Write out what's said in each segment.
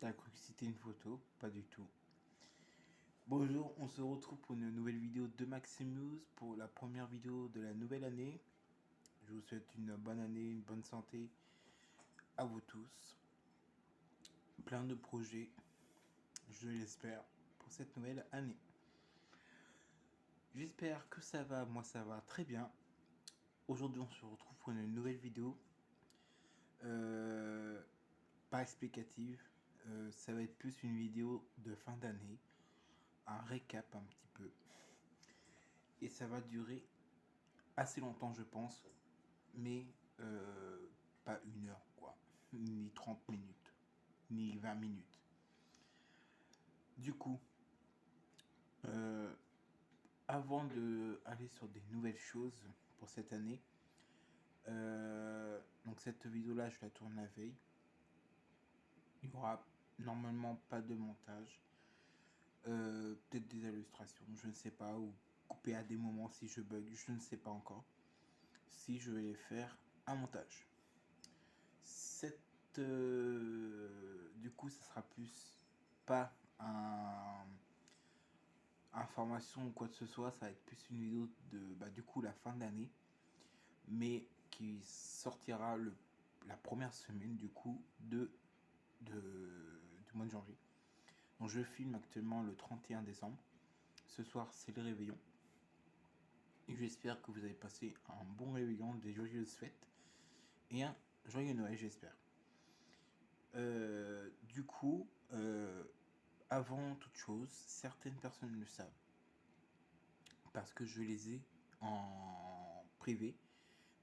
T'as cru que c'était une photo? Pas du tout. Bonjour, on se retrouve pour une nouvelle vidéo de Maximus pour la première vidéo de la nouvelle année. Je vous souhaite une bonne année, une bonne santé à vous tous. Plein de projets, je l'espère, pour cette nouvelle année. J'espère que ça va, moi ça va très bien. Aujourd'hui on se retrouve pour une nouvelle vidéo. Pas explicative, ça va être plus une vidéo de fin d'année. Un récap un petit peu. Et ça va durer assez longtemps je pense, mais pas une heure quoi, ni 30 minutes, ni 20 minutes. Du coup, avant de aller sur des nouvelles choses pour cette année, donc cette vidéo là je la tourne la veille. Il n'y aura normalement pas de montage, peut-être des illustrations, je ne sais pas, ou couper à des moments si je bug, je ne sais pas encore si je vais les faire un montage. Du coup ça sera plus pas un information ou quoi que ce soit, ça va être plus une vidéo de du coup la fin d'année, mais qui sortira la première semaine du coup du mois de janvier. Donc je filme actuellement le 31 décembre. Ce soir c'est le réveillon. Et j'espère que vous avez passé un bon réveillon, des joyeuses fêtes et un joyeux Noël, j'espère. Du coup, avant toute chose, certaines personnes le savent parce que je les ai en privé,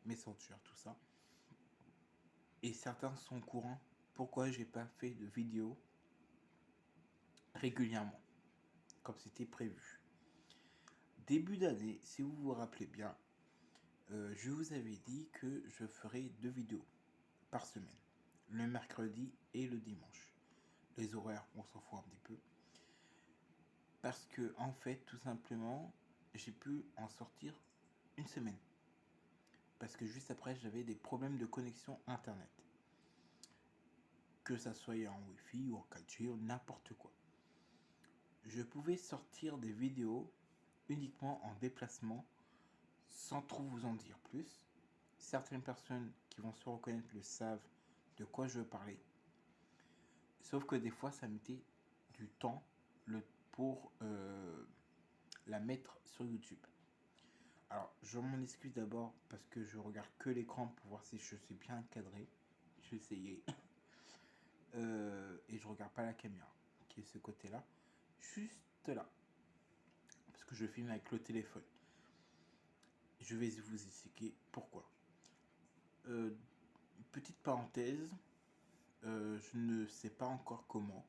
Messenger, tout ça. Et certains sont au courant pourquoi j'ai pas fait de vidéo régulièrement, comme c'était prévu. Début d'année, si vous vous rappelez bien, je vous avais dit que je ferais 2 vidéos par semaine, le mercredi et le dimanche. Les horaires, on s'en fout un petit peu. Parce que, en fait, tout simplement, j'ai pu en sortir une semaine. Parce que juste après, j'avais des problèmes de connexion internet. Que ça soit en Wi-Fi ou en 4G ou n'importe quoi. Je pouvais sortir des vidéos uniquement en déplacement sans trop vous en dire plus. Certaines personnes qui vont se reconnaître le savent de quoi je veux parler. Sauf que des fois, ça mettait du temps pour la mettre sur YouTube. Alors, je m'en excuse d'abord parce que je regarde que l'écran pour voir si je suis bien cadré. Je vais essayer. Et je regarde pas la caméra, qui est ce côté-là. Juste là. Parce que je filme avec le téléphone. Je vais vous expliquer pourquoi. Petite parenthèse, je ne sais pas encore comment.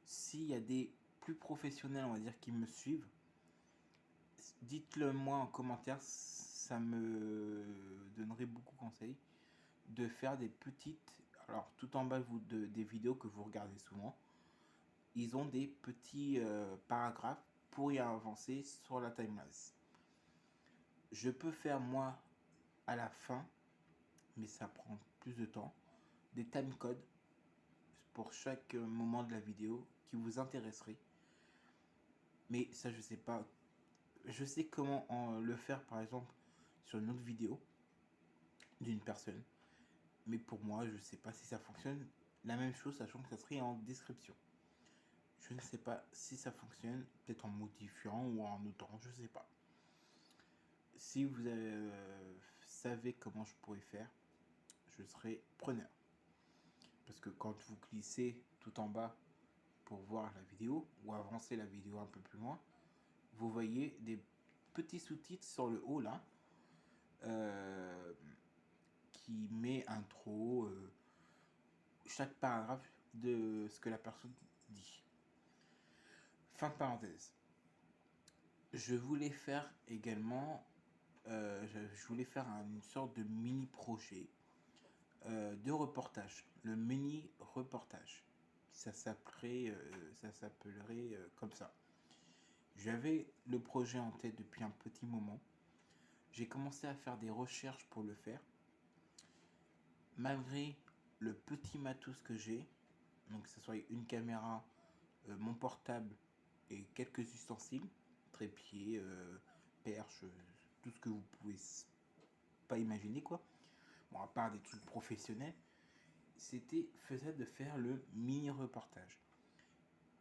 S'il y a des plus professionnels, on va dire, qui me suivent, dites-le moi en commentaire, ça me donnerait beaucoup de conseils de faire des petites. Alors, tout en bas des vidéos que vous regardez souvent, ils ont des petits paragraphes pour y avancer sur la timelapse. Je peux faire moi à la fin, mais ça prend plus de temps, des timecodes pour chaque moment de la vidéo qui vous intéresserait. Mais ça, je sais pas. Je sais comment le faire, par exemple, sur une autre vidéo d'une personne. Mais pour moi, je sais pas si ça fonctionne. La même chose, sachant que ça serait en description. Je ne sais pas si ça fonctionne, peut-être en modifiant ou en notant, je sais pas. Si vous savez comment je pourrais faire, je serai preneur. Parce que quand vous glissez tout en bas pour voir la vidéo ou avancer la vidéo un peu plus loin, vous voyez des petits sous-titres sur le haut là qui met intro, chaque paragraphe de ce que la personne dit. Fin de parenthèse. Je voulais faire également, je voulais faire une sorte de mini projet de reportage, le mini reportage. Ça s'appellerait comme ça. J'avais le projet en tête depuis un petit moment. J'ai commencé à faire des recherches pour le faire. Malgré le petit matos que j'ai, donc que ce soit une caméra, mon portable et quelques ustensiles, trépied, perche, tout ce que vous pouvez pas imaginer quoi. Bon, à part des trucs professionnels, c'était faisait de faire le mini reportage.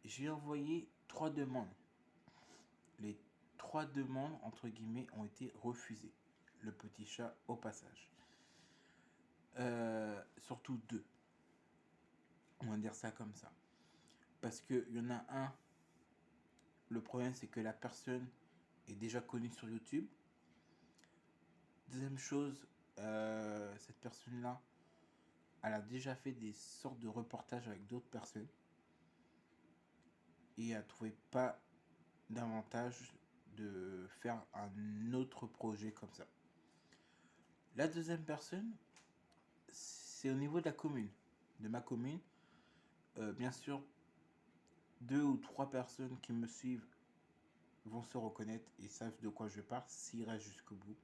J'ai envoyé 3 demandes. Les 3 demandes entre guillemets ont été refusées. Le petit chat au passage. Surtout 2. On va dire ça comme ça. Parce qu'il y en a un, le problème c'est que la personne est déjà connue sur YouTube. Deuxième chose, cette personne-là, elle a déjà fait des sortes de reportages avec d'autres personnes. Et elle ne trouvait pas d'avantage de faire un autre projet comme ça. La deuxième personne, c'est au niveau de la commune, de ma commune. Bien sûr, 2 ou 3 personnes qui me suivent vont se reconnaître et savent de quoi je parle s'ils restent jusqu'au bout.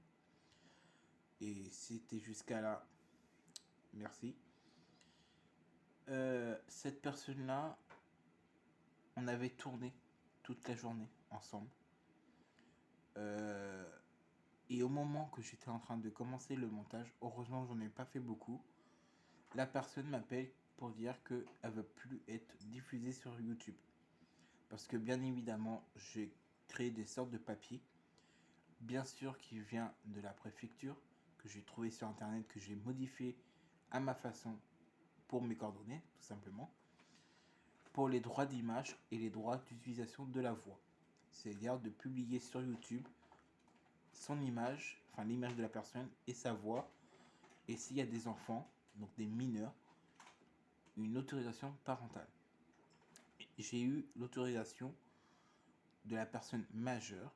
Et c'était jusqu'à là, merci. Cette personne-là, on avait tourné toute la journée ensemble. Et au moment que j'étais en train de commencer le montage, heureusement j'en ai pas fait beaucoup, la personne m'appelle pour dire qu'elle ne veut plus être diffusée sur YouTube. Parce que bien évidemment, j'ai créé des sortes de papiers, bien sûr qui vient de la préfecture, que j'ai trouvé sur internet, que j'ai modifié à ma façon pour mes coordonnées, tout simplement, pour les droits d'image et les droits d'utilisation de la voix. C'est-à-dire de publier sur YouTube son image, enfin l'image de la personne et sa voix, et s'il y a des enfants, donc des mineurs, une autorisation parentale. J'ai eu l'autorisation de la personne majeure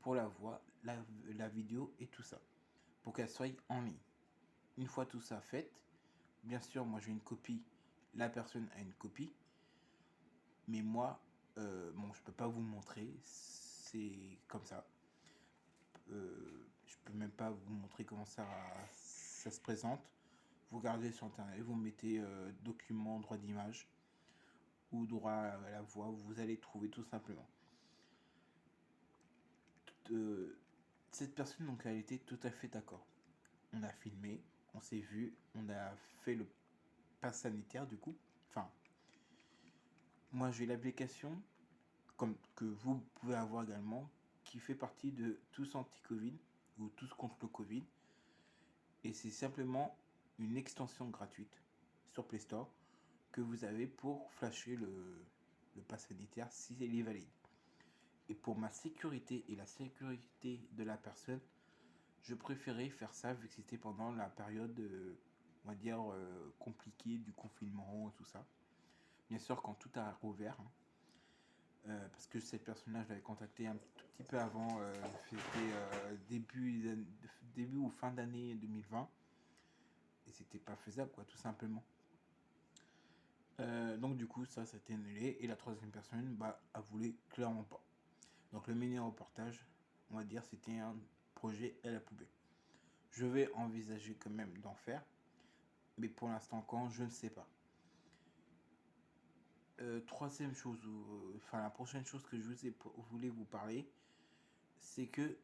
pour la voix, la vidéo et tout ça, pour qu'elle soit en ligne. Une fois tout ça fait, bien sûr, moi j'ai une copie, la personne a une copie, mais moi, bon, je peux pas vous montrer, c'est comme ça. Je peux même pas vous montrer comment ça se présente. Vous regardez sur internet, vous mettez document, droit d'image ou droit à la voix, vous allez trouver tout simplement. Cette personne, donc, elle était tout à fait d'accord. On a filmé, on s'est vu, on a fait le pass sanitaire du coup. Enfin, moi j'ai l'application comme que vous pouvez avoir également, qui fait partie de Tous Anti-Covid ou Tous contre le Covid. Et c'est simplement une extension gratuite sur Play Store que vous avez pour flasher le pass sanitaire si il est valide. Et pour ma sécurité et la sécurité de la personne, je préférais faire ça vu que c'était pendant la période, on va dire, compliquée du confinement et tout ça. Bien sûr, quand tout a rouvert, hein, parce que cette personne-là, je l'avais contactée un tout petit peu avant, c'était début ou fin d'année 2020, et c'était pas faisable, quoi, tout simplement. Donc du coup, ça s'était annulé, et la troisième personne, bah, elle voulait clairement pas. Donc le mini reportage, on va dire, c'était un projet à la poubelle. Je vais envisager quand même d'en faire, mais pour l'instant quand, je ne sais pas. Troisième chose, enfin la prochaine chose que je voulais vous parler, c'est que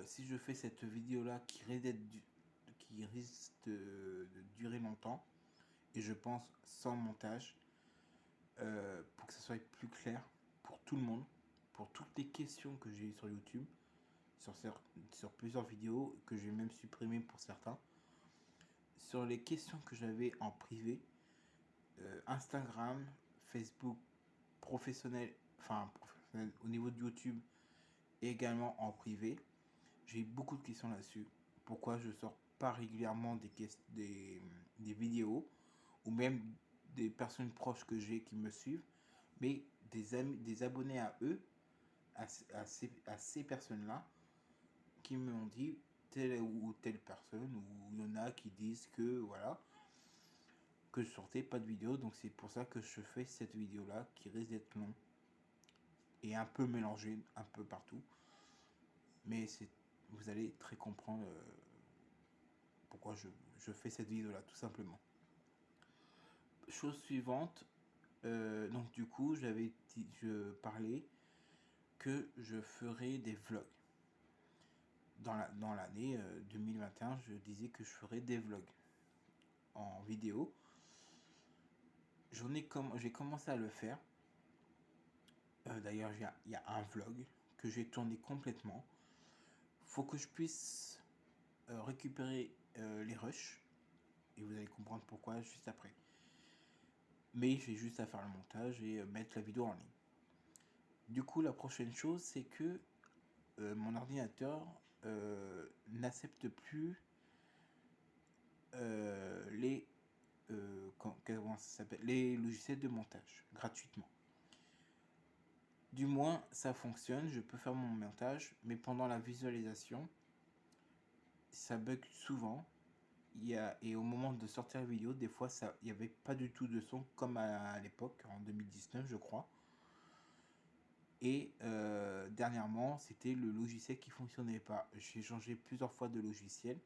si je fais cette vidéo là qui risque de durer longtemps, et je pense sans montage, pour que ça soit plus clair pour tout le monde, pour toutes les questions que j'ai eues sur YouTube, sur plusieurs vidéos que j'ai même supprimées pour certains, sur les questions que j'avais en privé, Instagram, Facebook, professionnel, enfin professionnel au niveau de YouTube et également en privé. J'ai eu beaucoup de questions là-dessus. Pourquoi je sors pas régulièrement des vidéos, ou même des personnes proches que j'ai qui me suivent, mais des abonnés à eux, à ces personnes-là, qui m'ont dit telle ou telle personne, ou il y en a qui disent que voilà, que je sortais pas de vidéo, donc c'est pour ça que je fais cette vidéo là qui risque d'être long et un peu mélangé un peu partout, mais vous allez très comprendre pourquoi je fais cette vidéo là tout simplement. Chose suivante, Donc du coup, je parlais que je ferais des vlogs. Dans l'année 2021, je disais que je ferais des vlogs en vidéo. J'ai commencé à le faire. D'ailleurs, il y a un vlog que j'ai tourné complètement. Faut que je puisse récupérer les rushs. Et vous allez comprendre pourquoi juste après. Mais j'ai juste à faire le montage et mettre la vidéo en ligne. Du coup, la prochaine chose, c'est que mon ordinateur n'accepte plus les comment ça s'appelle, les logiciels de montage gratuitement. Du moins, ça fonctionne, je peux faire mon montage, mais pendant la visualisation, ça bug souvent. Et au moment de sortir la vidéo, des fois, il n'y avait pas du tout de son, comme à l'époque, en 2019, je crois. Et dernièrement, c'était le logiciel qui fonctionnait pas. J'ai changé plusieurs fois de logiciel.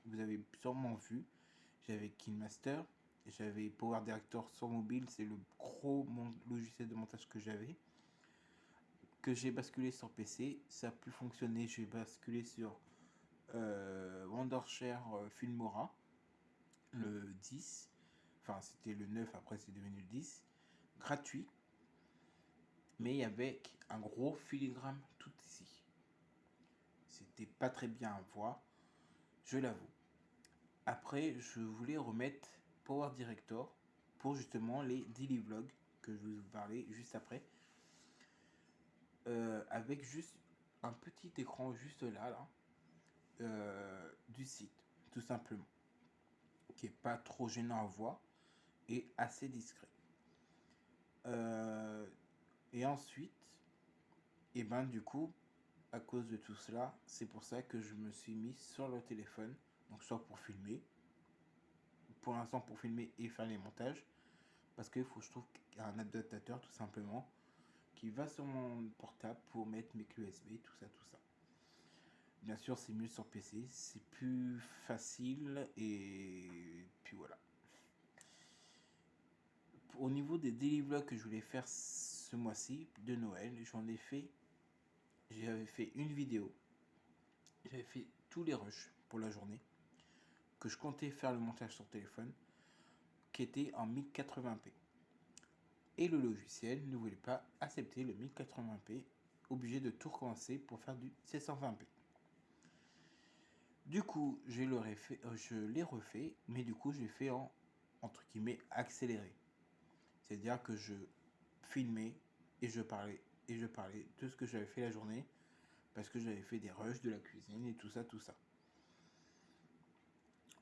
Vous avez sûrement vu. J'avais KineMaster, j'avais Power Director sur mobile, c'est le gros logiciel de montage que j'avais. Que j'ai basculé sur PC, ça a pu fonctionner. J'ai basculé sur Wondershare Filmora, le 10. Enfin, c'était le 9, après c'est devenu le 10. Gratuit. Mais avec un gros filigrane tout ici. C'était pas très bien à voir, je l'avoue. Après, je voulais remettre Power Director pour justement les daily vlogs que je vais vous parler juste après. Avec juste un petit écran juste là, du site, tout simplement. Qui est pas trop gênant à voir et assez discret. Et ensuite, et ben du coup, à cause de tout cela, c'est pour ça que je me suis mis sur le téléphone, donc soit pour filmer, pour l'instant pour filmer et faire les montages, parce qu'il faut, je trouve, un adaptateur tout simplement qui va sur mon portable pour mettre mes clés USB, tout ça, tout ça. Bien sûr, c'est mieux sur PC, c'est plus facile et puis voilà. Au niveau des daily vlogs que je voulais faire ce mois-ci de Noël, j'avais fait une vidéo, j'avais fait tous les rushs pour la journée, que je comptais faire le montage sur téléphone, qui était en 1080p. Et le logiciel ne voulait pas accepter le 1080p, obligé de tout recommencer pour faire du 720p. Du coup, je l'ai refait, mais du coup, j'ai fait en, entre guillemets, accéléré. C'est-à-dire que je filmais et je parlais de ce que j'avais fait la journée, parce que j'avais fait des rushs de la cuisine et tout ça, tout ça.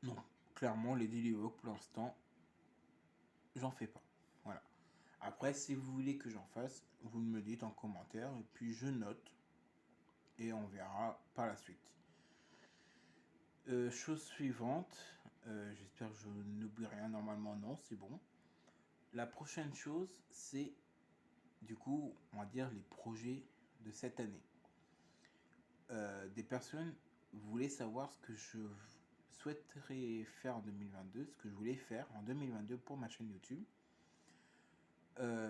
Non, clairement, les daily vlogs, pour l'instant, j'en fais pas. Voilà. Après, si vous voulez que j'en fasse, vous me dites en commentaire, et puis je note, et on verra par la suite. Chose suivante, j'espère que je n'oublie rien, normalement non, c'est bon. La prochaine chose, c'est du coup, on va dire les projets de cette année. Des personnes voulaient savoir ce que je souhaiterais faire en 2022, ce que je voulais faire en 2022 pour ma chaîne YouTube.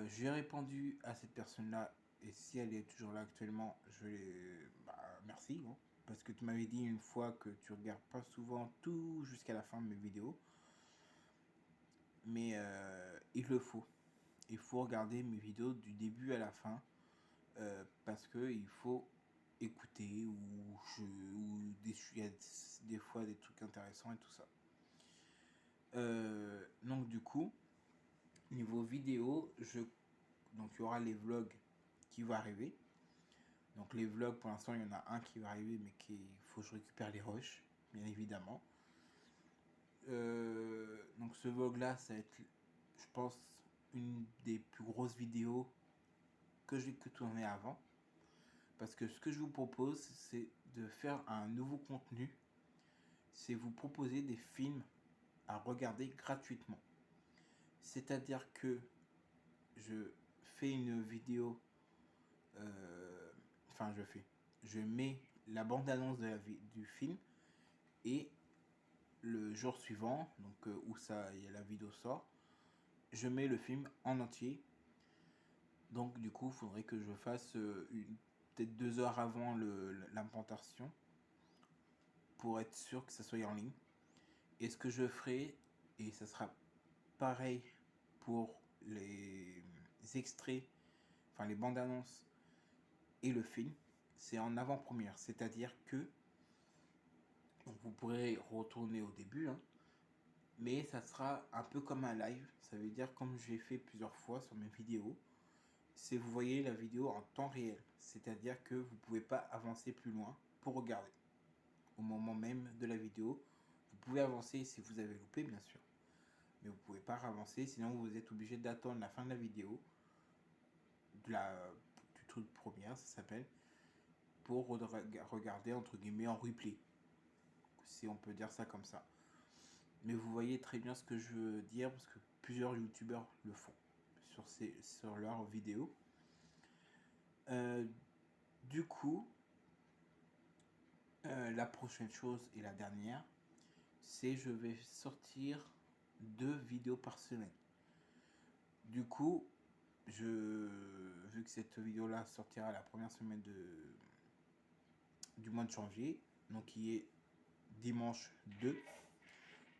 J'ai répondu à cette personne-là, et si elle est toujours là actuellement, merci, hein, parce que tu m'avais dit une fois que tu regardes pas souvent tout jusqu'à la fin de mes vidéos, mais il le faut. Il faut regarder mes vidéos du début à la fin, parce que il faut écouter il y a des fois des trucs intéressants et tout ça. Donc du coup, niveau vidéo, donc il y aura les vlogs qui vont arriver. Donc les vlogs, pour l'instant, il y en a un qui va arriver, mais il faut que je récupère les rushs, bien évidemment. Donc ce vlog-là, ça va être, je pense, une des plus grosses vidéos que j'ai tourné avant. Parce que ce que je vous propose, c'est de faire un nouveau contenu. C'est vous proposer des films à regarder gratuitement. C'est-à-dire que je fais une vidéo, je mets la bande-annonce du film et le jour suivant, donc où la vidéo sort, je mets le film en entier Donc du coup, il faudrait que je fasse peut-être 2 heures avant l'implantation pour être sûr que ça soit en ligne. Et ce que je ferai, et ça sera pareil pour les extraits, enfin les bandes annonces et le film, c'est en avant-première. C'est-à-dire que donc vous pourrez retourner au début, hein, mais ça sera un peu comme un live. Ça veut dire comme j'ai fait plusieurs fois sur mes vidéos, c'est vous voyez la vidéo en temps réel. C'est-à-dire que vous ne pouvez pas avancer plus loin pour regarder. Au moment même de la vidéo, vous pouvez avancer si vous avez loupé bien sûr. Mais vous ne pouvez pas avancer, sinon vous êtes obligé d'attendre la fin de la vidéo, du truc première, ça s'appelle, pour regarder entre guillemets en replay, si on peut dire ça comme ça. Mais vous voyez très bien ce que je veux dire parce que plusieurs youtubeurs le font sur leurs vidéos. Du coup, la prochaine chose et la dernière, c'est je vais sortir 2 vidéos par semaine. Du coup, vu que cette vidéo là sortira la première semaine du mois de janvier, donc qui est dimanche 2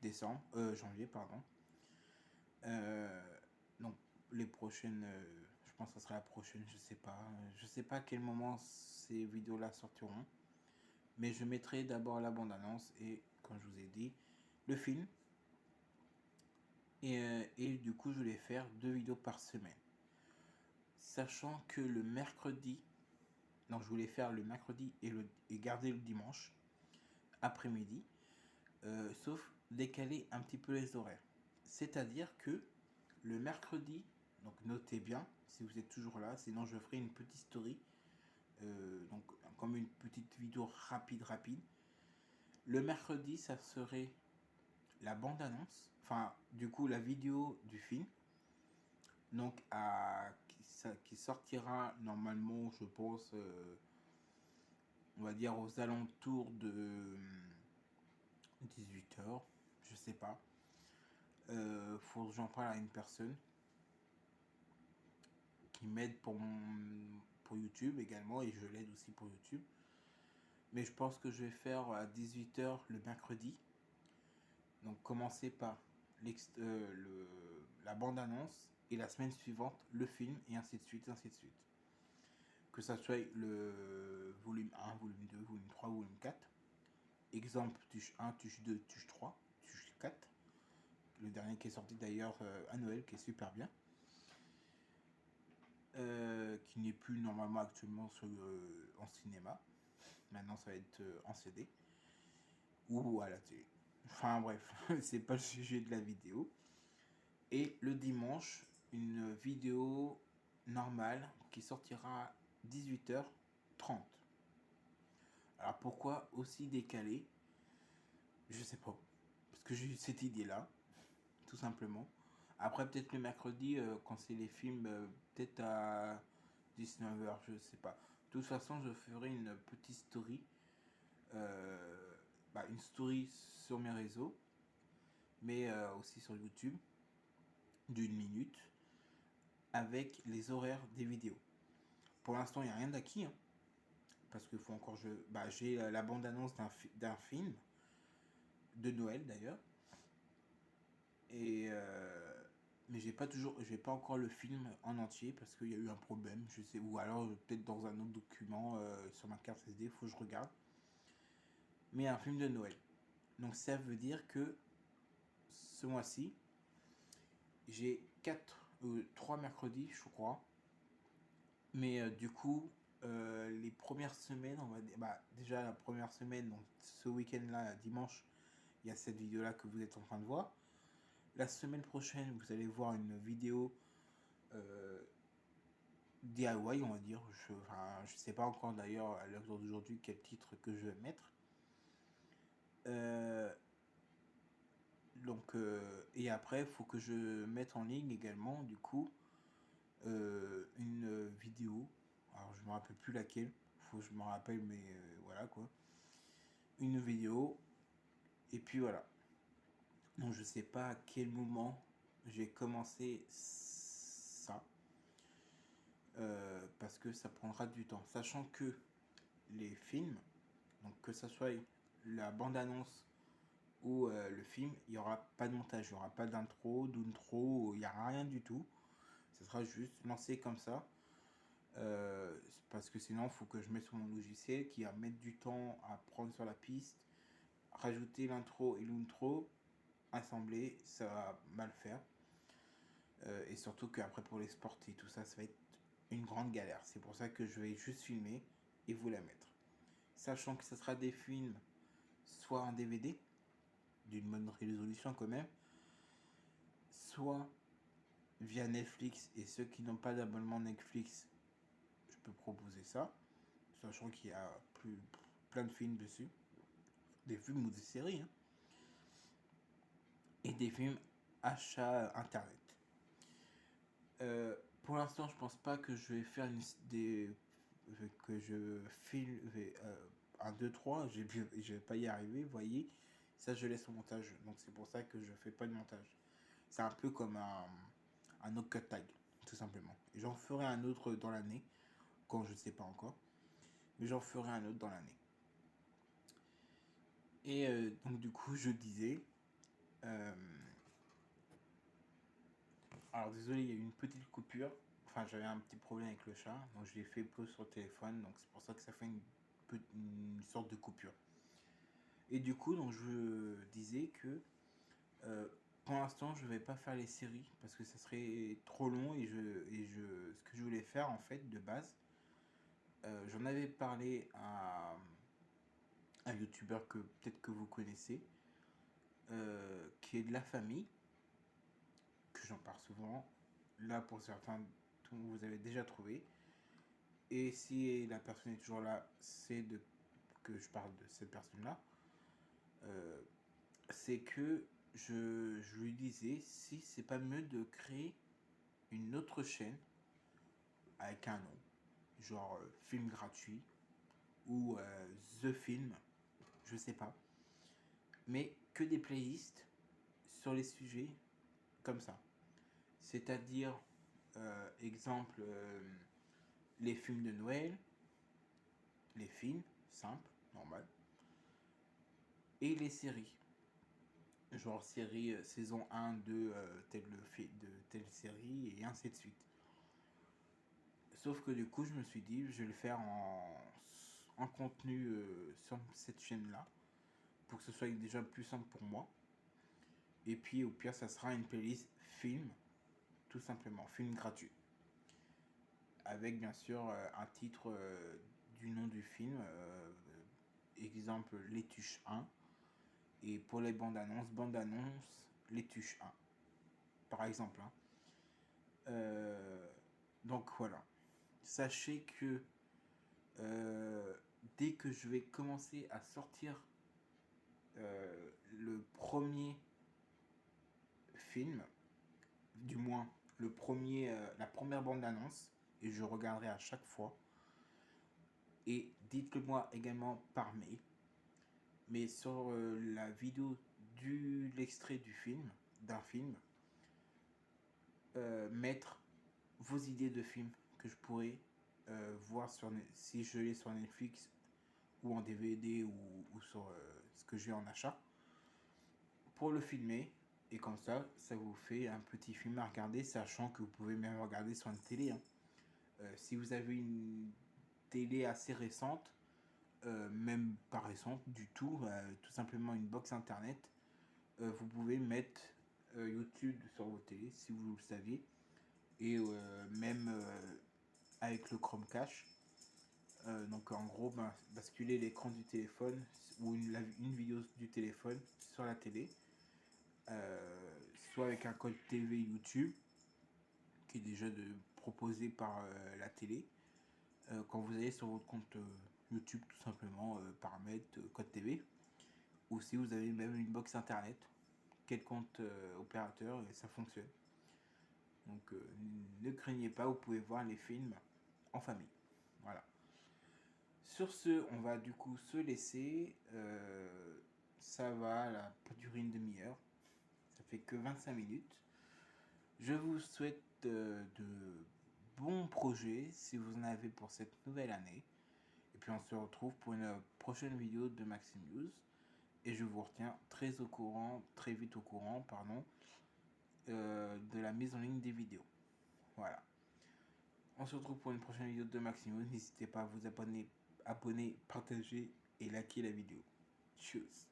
décembre, janvier, pardon. Donc les prochaines, je pense que ça sera la prochaine, je sais pas à quel moment ces vidéos là sortiront, mais je mettrai d'abord la bande annonce et comme je vous ai dit le film, et du coup je vais faire 2 vidéos par semaine, sachant que le mercredi, donc je voulais faire le mercredi et garder le dimanche après-midi, sauf décaler un petit peu les horaires. C'est-à-dire que le mercredi, donc notez bien si vous êtes toujours là, sinon je ferai une petite story, donc comme une petite vidéo rapide. Le mercredi, ça serait la bande-annonce, enfin du coup la vidéo du film, donc qui sortira normalement, je pense, on va dire aux alentours de 18h, je sais pas. Faut que j'en parle à une personne qui m'aide pour YouTube également, et je l'aide aussi pour YouTube. Mais je pense que je vais faire à 18h le mercredi. Donc commencer par la bande-annonce et la semaine suivante le film et ainsi de suite, ainsi de suite. Que ça soit le volume 1, volume 2, volume 3, volume 4. Exemple, tuche 1, tuche 2, tuche 3, tuche 4. Le dernier qui est sorti d'ailleurs à Noël, qui est super bien. Qui n'est plus normalement actuellement en cinéma. Maintenant ça va être en CD. Ou à la télé. Enfin bref, c'est pas le sujet de la vidéo. Et le dimanche, une vidéo normale qui sortira à 18h30. Alors pourquoi aussi décalé? Je sais pas. Parce que j'ai eu cette idée-là, tout simplement. Après, peut-être le mercredi, quand c'est les films, peut-être à 19h, je sais pas. De toute façon, je ferai une petite story. Une story sur mes réseaux, mais aussi sur YouTube, d'1 minute, avec les horaires des vidéos. Pour l'instant, il n'y a rien d'acquis, hein, parce que faut encore j'ai la bande-annonce d'un film de Noël d'ailleurs, et mais j'ai pas encore le film en entier parce qu'il y a eu un problème, je sais, ou alors peut-être dans un autre document sur ma carte SD, faut que je regarde. Mais un film de Noël. Donc ça veut dire que ce mois-ci, j'ai 3 mercredis, je crois. Mais du coup, les premières semaines, on va dire, déjà la première semaine, donc ce week-end-là, dimanche, il y a cette vidéo-là que vous êtes en train de voir. La semaine prochaine, vous allez voir une vidéo DIY, on va dire. Je sais pas encore d'ailleurs à l'heure d'aujourd'hui quel titre que je vais mettre. Et après, il faut que je mette en ligne également, du coup, une vidéo. Alors, je me rappelle plus laquelle. Faut que je me rappelle, mais voilà quoi. Une vidéo. Et puis voilà. Donc, je sais pas à quel moment j'ai commencé ça. parce que ça prendra du temps. Sachant que les films, donc que ça soit la bande-annonce ou le film, il n'y aura pas de montage, il n'y aura pas d'intro, il n'y aura rien du tout. Ce sera juste lancé comme ça. Parce que sinon, il faut que je mette sur mon logiciel qui va mettre du temps à prendre sur la piste, rajouter l'intro et l'outro, assembler, ça va mal faire. Et surtout qu'après pour l'exporter, tout ça, ça va être une grande galère. C'est pour ça que je vais juste filmer et vous la mettre. Sachant que ce sera des films soit en DVD, d'une bonne résolution quand même, soit via Netflix, et ceux qui n'ont pas d'abonnement Netflix, je peux proposer ça, sachant qu'il y a plein de films dessus, des films ou des séries, hein, et des films achat internet. Pour l'instant, je pense pas que je vais faire que je filme 1, 2, 3, je vais pas y arriver, vous voyez. Ça, je laisse au montage. Donc, c'est pour ça que je fais pas de montage. C'est un peu comme un autre cut tag, tout simplement. J'en ferai un autre dans l'année, quand je ne sais pas encore. Mais j'en ferai un autre dans l'année. Et donc, du coup, je disais. Alors, désolé, il y a eu une petite coupure. Enfin, j'avais un petit problème avec le chat. Donc, je l'ai fait pause sur le téléphone. Donc, c'est pour ça que ça fait une sorte de coupure. Et du coup, donc, je disais que pour l'instant, je vais pas faire les séries parce que ça serait trop long ce que je voulais faire en fait de base, j'en avais parlé à un youtubeur que peut-être que vous connaissez, qui est de la famille, que j'en parle souvent. Là, pour certains, vous avez déjà trouvé. Et si la personne est toujours là, que je parle de cette personne-là. C'est que je lui disais si c'est pas mieux de créer une autre chaîne avec un nom, genre film gratuit ou The Film, je sais pas, mais que des playlists sur les sujets comme ça. C'est-à-dire, exemple, les films de Noël, les films, simples, normal, et les séries. Genre série saison 1 de telle série et ainsi de suite. Sauf que du coup, je me suis dit, je vais le faire en contenu sur cette chaîne-là, pour que ce soit déjà plus simple pour moi. Et puis au pire, ça sera une playlist film, tout simplement, film gratuit. Avec bien sûr un titre du nom du film, exemple Les Tuches 1. Et pour les bandes annonces, Les Tuches 1. Par exemple. Hein. Donc voilà. Sachez que dès que je vais commencer à sortir le premier film, du moins la première bande d'annonce, et je regarderai à chaque fois. Et dites-le moi également par mail. Mais sur la vidéo l'extrait du film, d'un film, mettre vos idées de films que je pourrais voir si je l'ai sur Netflix ou en DVD ou sur ce que j'ai en achat, pour le filmer. Et comme ça vous fait un petit film à regarder, sachant que vous pouvez même regarder sur une télé. Hein. Si vous avez une télé assez récente, même pas récente du tout, tout simplement une box internet, vous pouvez mettre YouTube sur vos télés si vous le saviez. Et même avec le Chromecast. Donc en gros, basculer l'écran du téléphone ou une vidéo du téléphone sur la télé, soit avec un code TV YouTube qui est déjà proposé par la télé. Quand vous allez sur votre compte YouTube, tout simplement, paramètres, code TV, ou si vous avez même une box internet, quel compte opérateur, et ça fonctionne. Donc ne craignez pas, vous pouvez voir les films en famille. Voilà. Sur ce, on va du coup se laisser. Ça va durer une demi-heure. Ça fait que 25 minutes. Je vous souhaite de bons projets si vous en avez pour cette nouvelle année. Et puis on se retrouve pour une prochaine vidéo de Maxime News. Et je vous retiens très vite au courant, de la mise en ligne des vidéos. Voilà. On se retrouve pour une prochaine vidéo de Maxime News. N'hésitez pas à vous abonner, partager et liker la vidéo. Tchuss.